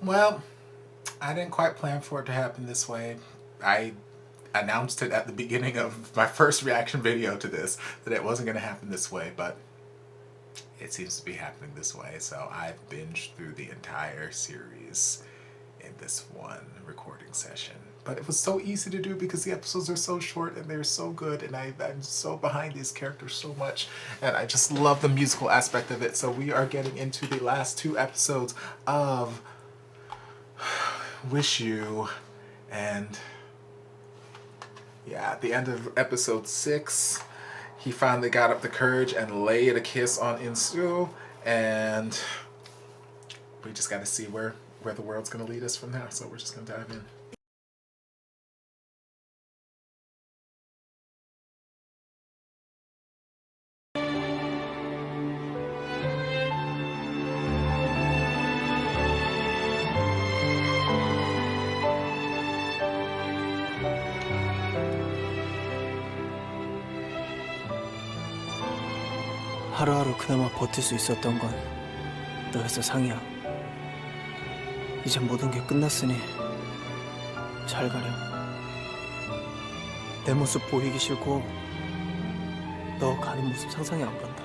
Well, I didn't quite plan for it to happen this way. I announced it at the beginning of my first reaction video to this that it wasn't going to happen this way, but it seems to be happening this way. So I've binged through the entire series in this one recording session. But it was so easy to do because the episodes are so short and they're so good, and I'm so behind these characters so much, and I just love the musical aspect of it. So we are getting into the last two episodes of Wish You, and yeah, at the end of episode 6, he finally got up the courage and laid a kiss on Insu, and we just got to see where the world's going to lead us from now. So we're just going to dive in. 하루하루 그나마 버틸 수 있었던 건 너에서 상이야. 이제 모든 게 끝났으니 잘 가렴. 내 모습 보이기 싫고 너 가는 모습 상상이 안 간다.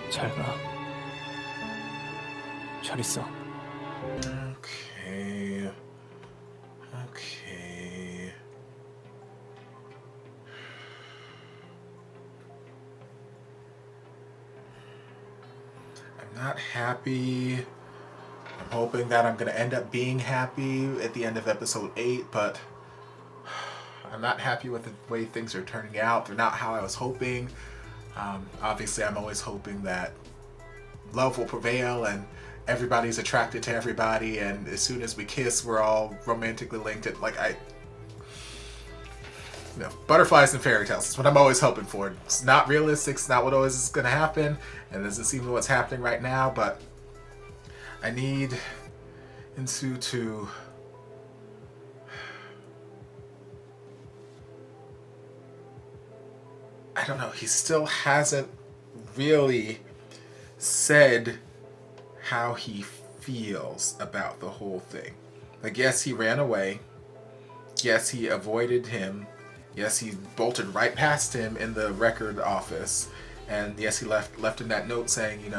잘 가. 잘 있어. Okay. I'm not happy. I'm hoping that I'm going to end up being happy at the end of episode 8, but I'm not happy with the way things are turning out. They're not how I was hoping. Obviously, I'm always hoping that love will prevail and everybody's attracted to everybody, and as soon as we kiss, we're all romantically linked. Butterflies and fairy tales is what I'm always hoping for. It's not realistic. It's not what always is going to happen, and doesn't seem to what's happening right now. But I need Insu to I don't know. He still hasn't really said how he feels about the whole thing. Like, yes, he ran away. Yes, he avoided him. Yes, he bolted right past him in the record office. And yes, he left him that note saying,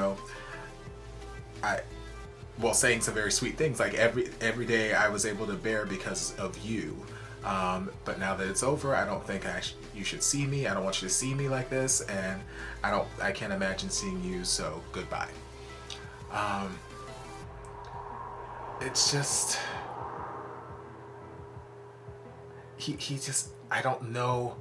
saying some very sweet things like every day I was able to bear because of you. But now that it's over, I don't think you should see me. I don't want you to see me like this, and I can't imagine seeing you, so goodbye. It's just he just, I don't know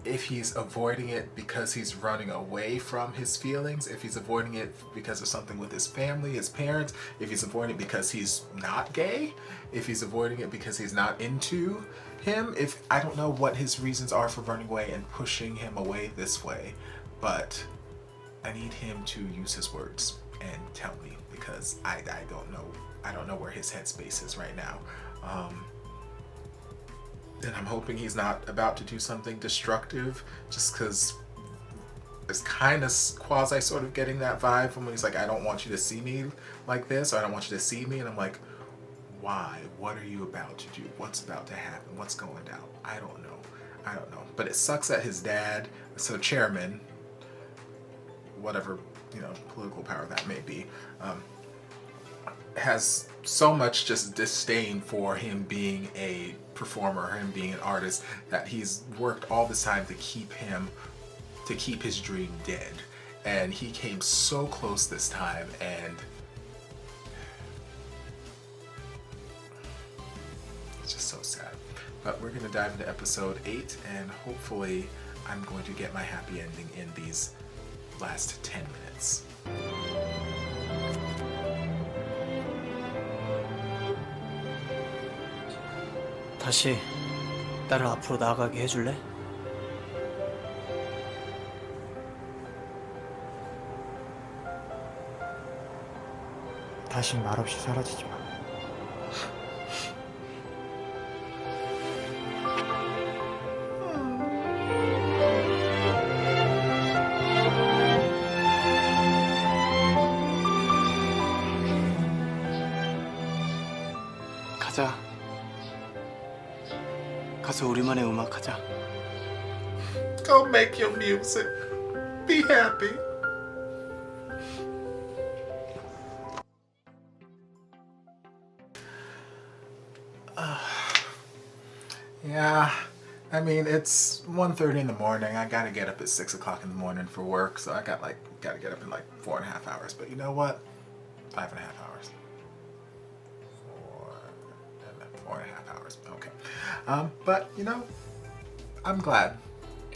if he's avoiding it because he's running away from his feelings, if he's avoiding it because of something with his family, his parents, if he's avoiding it because he's not gay, if he's avoiding it because he's not into him. I don't know what his reasons are for running away and pushing him away this way, but I need him to use his words and tell me, because I don't know where his headspace is right now. And I'm hoping he's not about to do something destructive, just because it's kind of quasi sort of getting that vibe from when he's like, I don't want you to see me like this, or I don't want you to see me. And I'm like, why? What are you about to do? What's about to happen? What's going down? I don't know. But it sucks that his dad, so chairman, whatever, political power that may be, has so much just disdain for him being a performer, him being an artist, that he's worked all this time to keep his dream dead. And he came so close this time, and it's just so sad. But we're gonna dive into episode 8, and hopefully I'm going to get my happy ending in these last 10 minutes. 다시 나를 앞으로 나아가게 해줄래? 다신 말없이 사라지지 마. 가자. 가서 우리만의 음악 하자. Go make your music. Be happy. Yeah, I mean, it's 1:30 in the morning. I gotta get up at 6 o'clock in the morning for work, so I gotta get up in like 4.5 hours. But you know what? 5.5 hours. 4.5 hours. Okay. But you know, I'm glad.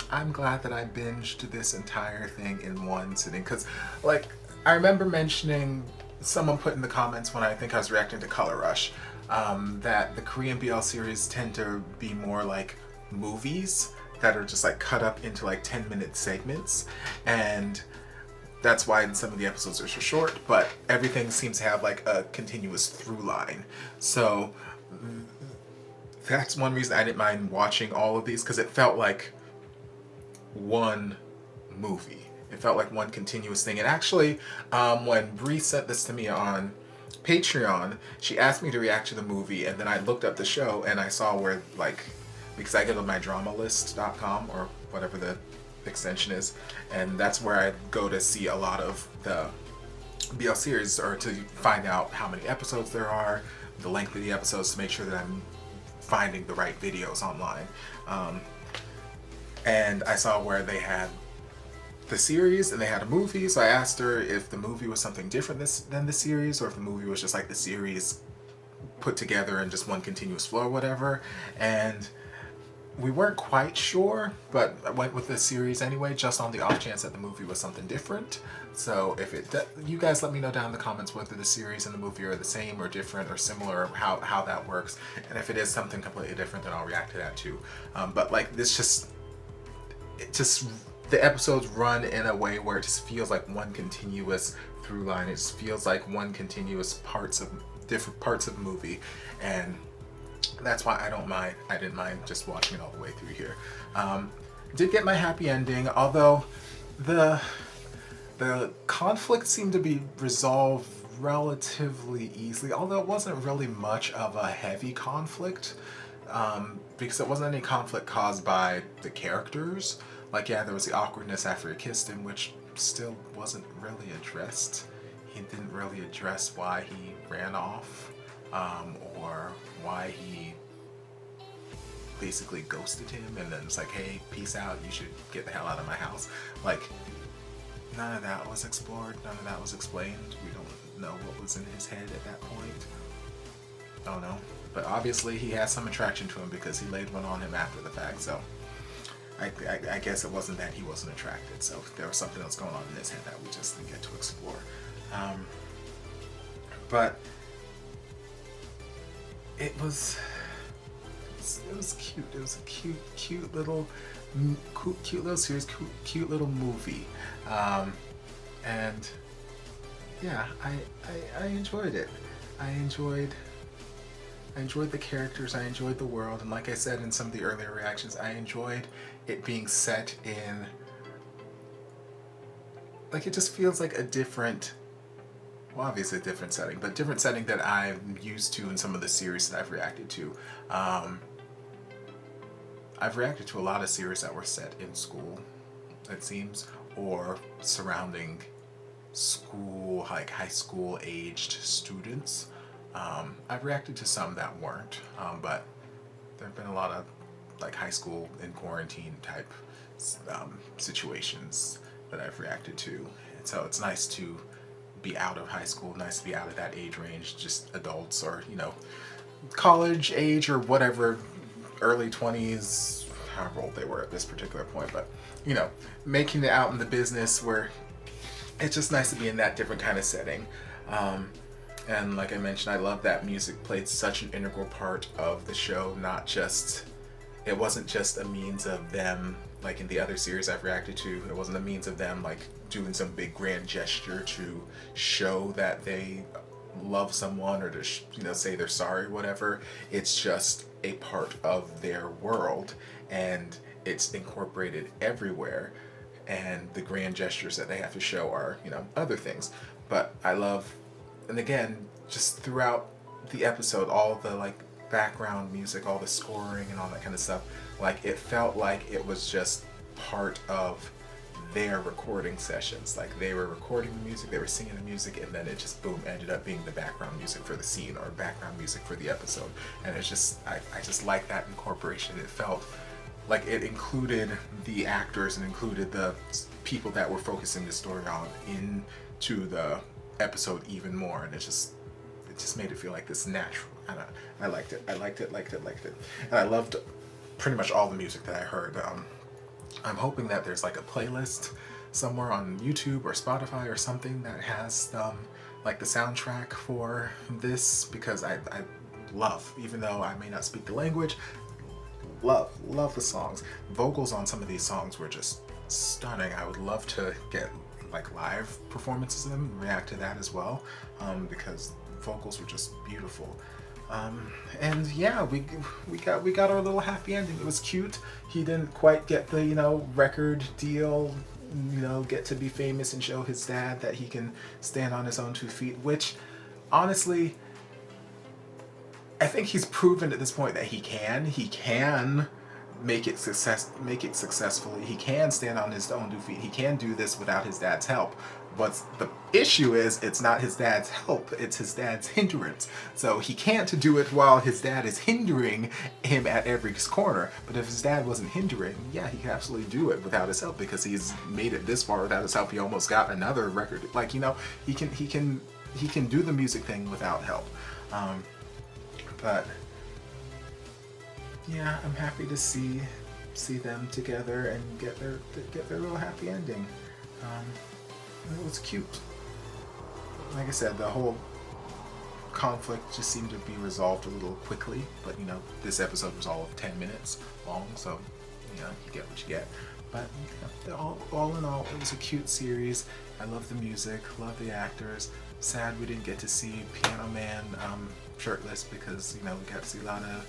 I'm glad that I binged this entire thing in one sitting, because like I remember mentioning, someone put in the comments when I think I was reacting to Color Rush, that the Korean BL series tend to be more like movies that are just like cut up into like 10-minute segments, and that's why some of the episodes are so short, but everything seems to have like a continuous through line. So that's one reason I didn't mind watching all of these, because it felt like one movie. It felt like one continuous thing. And actually, when Bree sent this to me on Patreon, she asked me to react to the movie, and then I looked up the show and I saw where, like, because I get on mydramalist.com or whatever the extension is, and that's where I go to see a lot of the BL series, or to find out how many episodes there are, the length of the episodes, to make sure that I'm finding the right videos online. And I saw where they had the series and they had a movie, so I asked her if the movie was something different than the series, or if the movie was just like the series put together in just one continuous flow or whatever. And we weren't quite sure, but I went with the series anyway, just on the off chance that the movie was something different. So if you guys let me know down in the comments whether the series and the movie are the same or different or similar, or how that works. And if it is something completely different, then I'll react to that too. But like this the episodes run in a way where it just feels like one continuous through line. It just feels like one continuous different parts of the movie, and that's why I didn't mind just watching it all the way through here. Did get my happy ending, although the conflict seemed to be resolved relatively easily, although it wasn't really much of a heavy conflict, because it wasn't any conflict caused by the characters. Like, yeah, there was the awkwardness after he kissed him, which still wasn't really addressed. He didn't really address why he ran off, or why he basically ghosted him and then it's like, hey, peace out, you should get the hell out of my house. Like, none of that was explored, none of that was explained. We don't know what was in his head at that point. I don't know. But obviously he has some attraction to him because he laid one on him after the fact, so I guess it wasn't that he wasn't attracted, so there was something else going on in his head that we just didn't get to explore. But it was cute. It was a cute little series, cute little movie, and yeah, I enjoyed it. I enjoyed the characters, I enjoyed the world, and like I said in some of the earlier reactions, I enjoyed it being set in, like, it just feels like a different, well, obviously a different setting, but different setting that I'm used to in some of the series that I've reacted to. I've reacted to a lot of series that were set in school, it seems, or surrounding school, like high school aged students. I've reacted to some that weren't, but there have been a lot of like high school in quarantine type situations that I've reacted to. And so it's nice to be out of high school, nice to be out of that age range, just adults, or, you know, college age or whatever, early 20s, however old they were at this particular point, but, you know, making it out in the business where it's just nice to be in that different kind of setting. And like I mentioned, I love that music played such an integral part of the show, not just, it wasn't just a means of them, like in the other series I've reacted to, it wasn't a means of them like doing some big grand gesture to show that they love someone or to, you know, say they're sorry or whatever. It's just a part of their world and it's incorporated everywhere, and the grand gestures that they have to show are, you know, other things. But I love, and again, just throughout the episode, all the like background music, all the scoring and all that kind of stuff, like it felt like it was just part of their recording sessions. Like they were recording the music, they were singing the music, and then it just boom ended up being the background music for the scene or background music for the episode. And it's just I just like that incorporation. It felt like it included the actors and included the people that were focusing the story on into the episode even more, and it just made it feel like this natural. I liked it. And I loved pretty much all the music that I heard. I'm hoping that there's like a playlist somewhere on YouTube or Spotify or something that has like the soundtrack for this, because I love, even though I may not speak the language, love the songs. Vocals on some of these songs were just stunning. I would love to get like live performances of them and react to that as well, because vocals were just beautiful. And yeah, we got our little happy ending. It was cute. He didn't quite get the, you know, record deal, you know, get to be famous and show his dad that he can stand on his own 2 feet, which honestly, I think he's proven at this point that he can make it successfully. He can stand on his own 2 feet. He can do this without his dad's help. But the issue is, it's not his dad's help, it's his dad's hindrance. So he can't do it while his dad is hindering him at every corner. But if his dad wasn't hindering, yeah, he could absolutely do it without his help, because he's made it this far without his help. He almost got another record. Like, you know, he can do the music thing without help. But yeah, I'm happy to see them together and get their little happy ending. It was cute. Like I said, the whole conflict just seemed to be resolved a little quickly, but you know, this episode was all of 10 minutes long, so you know, you get what you get. But you know, all in all, it was a cute series. I love the music, love the actors. Sad we didn't get to see Piano Man shirtless, because you know, we got to see Lana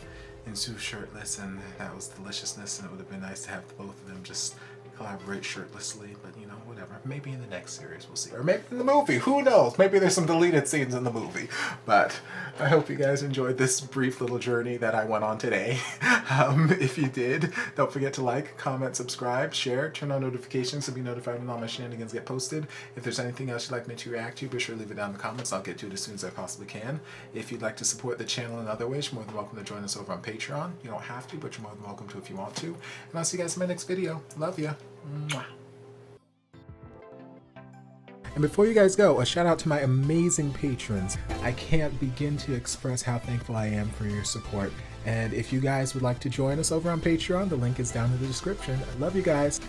and Sue shirtless, and that was deliciousness, and it would have been nice to have both of them just collaborate shirtlessly. But you know, whatever, maybe in the next series we'll see, or maybe in the movie, who knows, maybe there's some deleted scenes in the movie. But I hope you guys enjoyed this brief little journey that I went on today. If you did, don't forget to like, comment, subscribe, share, turn on notifications to be notified when all my shenanigans get posted. If there's anything else you'd like me to react to, be sure to leave it down in the comments. I'll get to it as soon as I possibly can. If you'd like to support the channel in other ways, you're more than welcome to join us over on Patreon. You don't have to, but you're more than welcome to if you want to. And I'll see you guys in my next video. Love ya. Mwah. And before you guys go, a shout out to my amazing patrons. I can't begin to express how thankful I am for your support. And if you guys would like to join us over on Patreon, the link is down in the description. I love you guys.